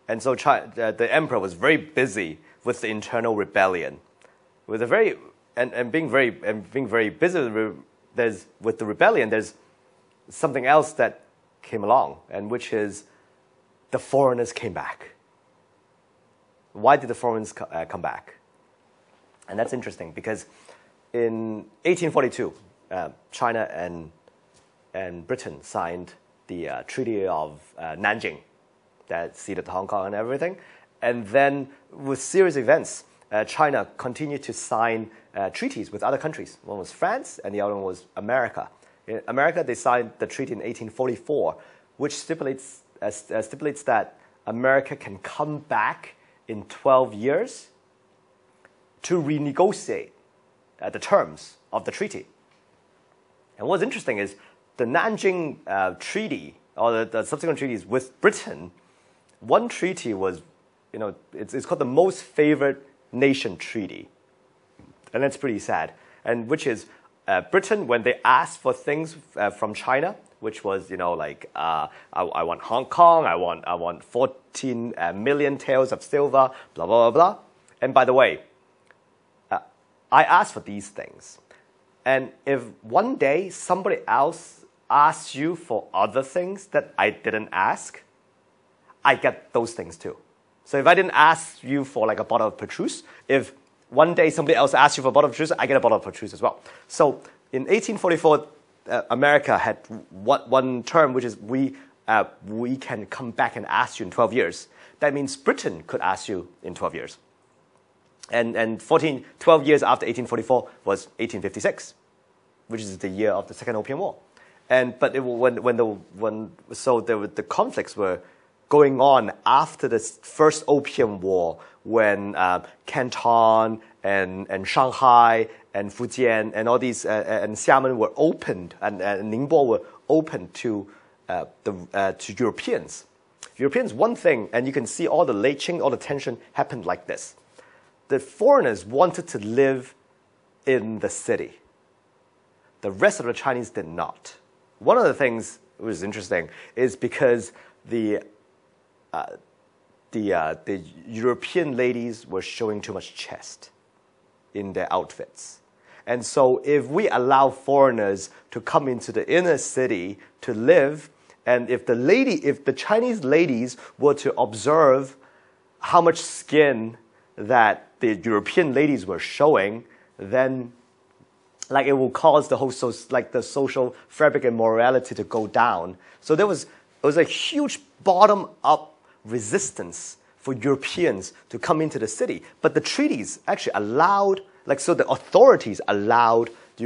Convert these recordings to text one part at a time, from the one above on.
And so the emperor was very busy with the internal rebellion, with a very and being very busy with the rebellion. There's something else that came along, and which is the foreigners came back. Why did the foreigners come back? And that's interesting because in 1842, China and Britain signed the Treaty of Nanjing that ceded Hong Kong and everything. And then with serious events, China continued to sign treaties with other countries. One was France and the other one was America. In America, they signed the treaty in 1844, which stipulates that America can come back in 12 years to renegotiate the terms of the treaty. And what's interesting is the Nanjing Treaty, or the subsequent treaties with Britain, one treaty was, it's called the Most Favored Nation Treaty. And that's pretty sad. And which is Britain, when they asked for things from China, which was, I want Hong Kong, I want 14 million taels of silver, blah, blah, blah, blah. And by the way, I asked for these things. And if one day somebody else asks you for other things that I didn't ask, I get those things too. So if I didn't ask you for like a bottle of Petrus, if one day somebody else asks you for a bottle of Petrus, I get a bottle of Petrus as well. So in 1844, America had one term, which is we can come back and ask you in 12 years. That means Britain could ask you in 12 years. And 12 years after 1844 was 1856, which is the year of the Second Opium War. But the conflicts were going on after the first Opium War, when Canton and Shanghai and Fujian and all these and Xiamen were opened, and Ningbo were opened to Europeans. Europeans, one thing, and you can see all the late Qing, all the tension happened like this. The foreigners wanted to live in the city. The rest of the Chinese did not. One of the things that was interesting is because the European ladies were showing too much chest in their outfits. And so if we allow foreigners to come into the inner city to live, and if the Chinese ladies were to observe how much skin that the European ladies were showing, then it will cause the whole the social fabric and morality to go down. So it was a huge bottom-up resistance for Europeans to come into the city. But the treaties actually allowed, so the authorities allowed the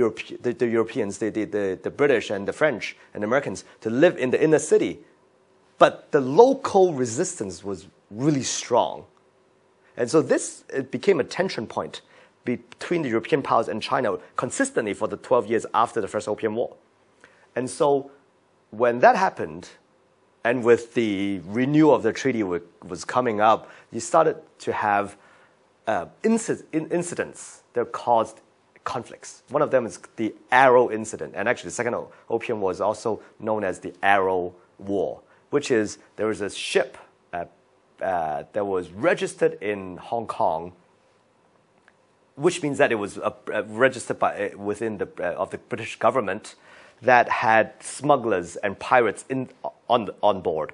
Europeans, the British and the French and the Americans to live in the inner city. But the local resistance was really strong. And so it became a tension point between the European powers and China consistently for the 12 years after the First Opium War. And so when that happened, and with the renewal of the treaty was coming up, you started to have incidents that caused conflicts. One of them is the Arrow incident. And actually, the Second Opium War is also known as the Arrow War, which is there was a ship that was registered in Hong Kong, which means that it was registered within of the British government, that had smugglers and pirates on board.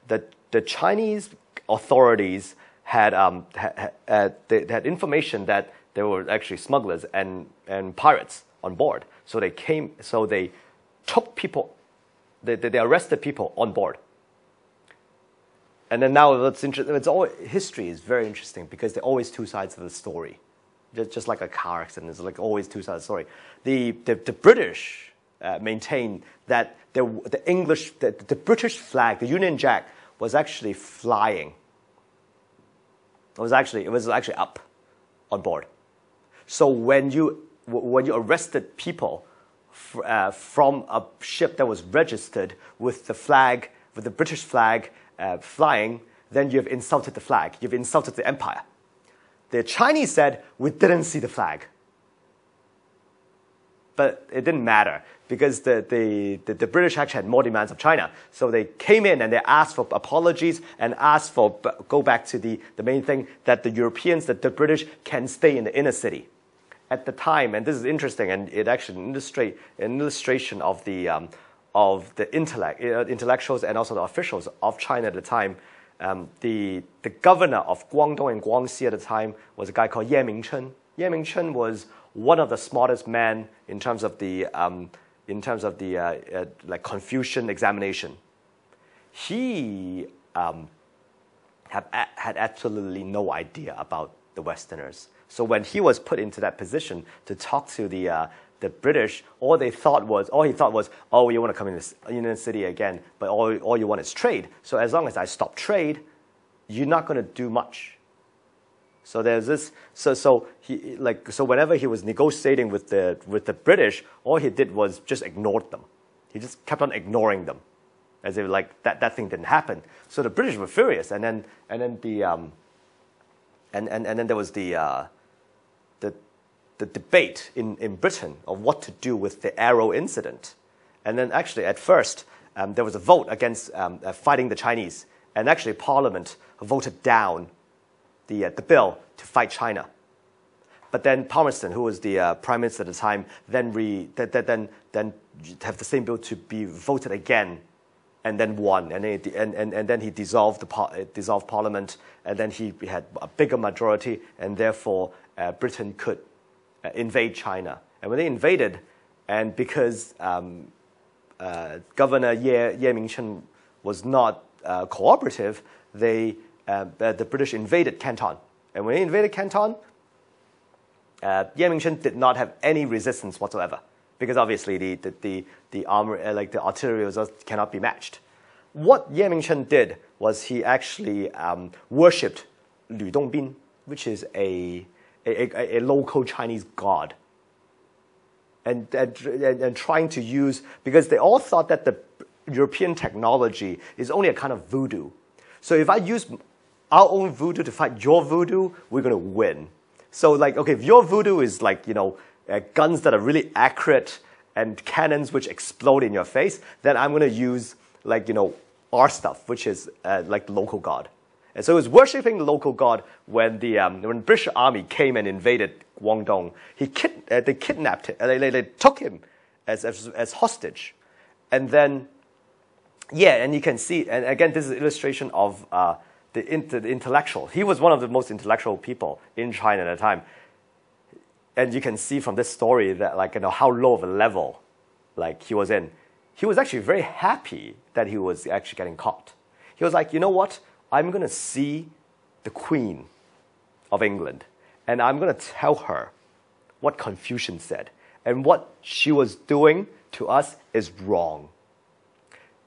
The Chinese authorities had information that there were actually smugglers and pirates on board. So they took people, they arrested people on board. And then now what's interesting, history is very interesting because there are always two sides of the story. Just like a car accident, there's always two sides of the story. The British maintained that the British flag, the Union Jack, was actually flying. It was actually up on board. So when you arrested people from a ship that was registered with the British flag flying, then you've insulted the flag. You've insulted the empire. The Chinese said, we didn't see the flag. But it didn't matter because the British actually had more demands of China. So they came in and they asked for apologies and asked for, go back to the main thing, that the Europeans, that the British can stay in the inner city. At the time, and this is interesting, and it actually an illustration of the intellectuals and also the officials of China at the time. The governor of Guangdong and Guangxi at the time was a guy called Ye Mingchen. Ye Mingchen was one of the smartest men in terms of the like Confucian examination. He had absolutely no idea about the Westerners. So when he was put into that position to talk to the British, all he thought was, oh, you want to come in this inner city again, but all you want is trade. So as long as I stop trade, you're not going to do much. So there's this. So whenever he was negotiating with the British, all he did was just ignored them. He just kept on ignoring them, as if like that thing didn't happen. So the British were furious, and then there was the debate in Britain of what to do with the arrow incident. And then actually at first there was a vote against fighting the Chinese, and actually Parliament voted down the bill to fight China. But then Palmerston, who was the prime minister at the time, then have the same bill to be voted again, and then won, and then he dissolved Parliament, and then he had a bigger majority, and therefore Britain could invade China. And when they invaded, and because Governor Ye Mingchen was not cooperative, the British invaded Canton. And when they invaded Canton, Ye Mingchen did not have any resistance whatsoever, because obviously the armor, like the artillery, cannot be matched. What Ye Mingchen did was he actually worshipped Lü Dongbin, which is a local Chinese god, and trying to use, because they all thought that the European technology is only a kind of voodoo. So if I use our own voodoo to fight your voodoo, we're going to win. So like, okay, if your voodoo is like, guns that are really accurate and cannons which explode in your face, then I'm going to use like, our stuff, which is like the local god. And so he was worshipping the local god when the British army came and invaded Guangdong. They kidnapped him. They took him as hostage, and then and you can see. And again, this is an illustration of the intellectual. He was one of the most intellectual people in China at the time, and you can see from this story that how low of a level he was in. He was actually very happy that he was actually getting caught. He was like, you know what? I'm going to see the Queen of England, and I'm going to tell her what Confucius said, and what she was doing to us is wrong.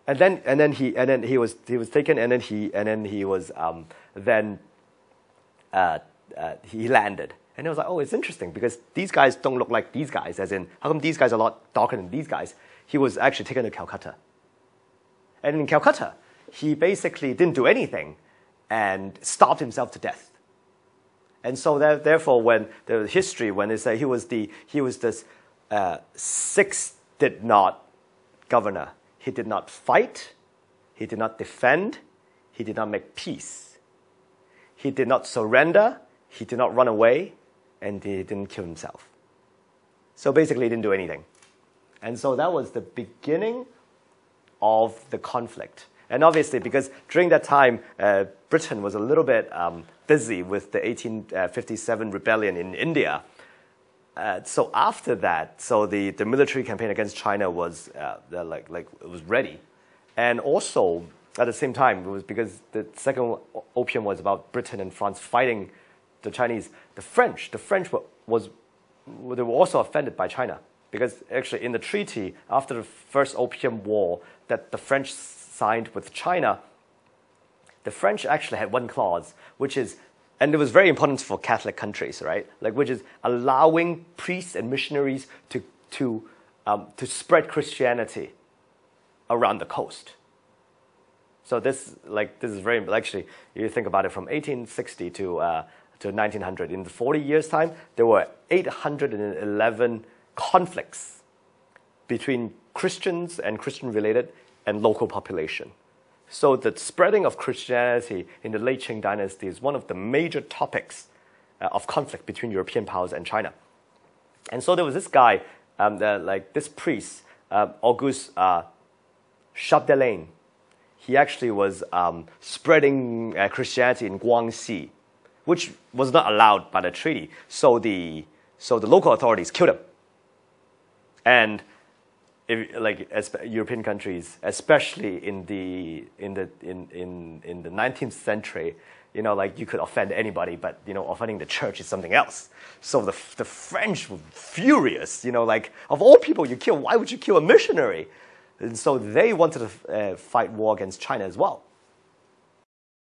And then he was taken, and then he landed, and it was like, oh, it's interesting because these guys don't look like these guys. As in, how come these guys are a lot darker than these guys? He was actually taken to Calcutta, and in Calcutta, he basically didn't do anything and starved himself to death. And so therefore, when the history, when they say he was this sixth did not governor. He did not fight, he did not defend, he did not make peace. He did not surrender, he did not run away, and he didn't kill himself. So basically he didn't do anything. And so that was the beginning of the conflict. And obviously, because during that time, Britain was a little bit busy with the 1857 rebellion in India. So after that, so the military campaign against China was it was ready, and also at the same time, it was because the second opium was about Britain and France fighting the Chinese. The French were also offended by China, because actually in the treaty after the first Opium War that the French signed with China, the French actually had one clause, which is, and it was very important for Catholic countries, right? Which is allowing priests and missionaries to spread Christianity around the coast. So this is very, actually, you think about it, from 1860 to 1900, in the 40 years' time, there were 811 conflicts between Christians and Christian-related and local population. So the spreading of Christianity in the late Qing Dynasty is one of the major topics of conflict between European powers and China. And so there was this guy, this priest, Auguste Chapdelaine. He actually was spreading Christianity in Guangxi, which was not allowed by the treaty. So the local authorities killed him. And as European countries, especially in the 19th century, you could offend anybody, but offending the church is something else. So the French were furious. Of all people you kill, why would you kill a missionary? And so they wanted to fight war against China as well.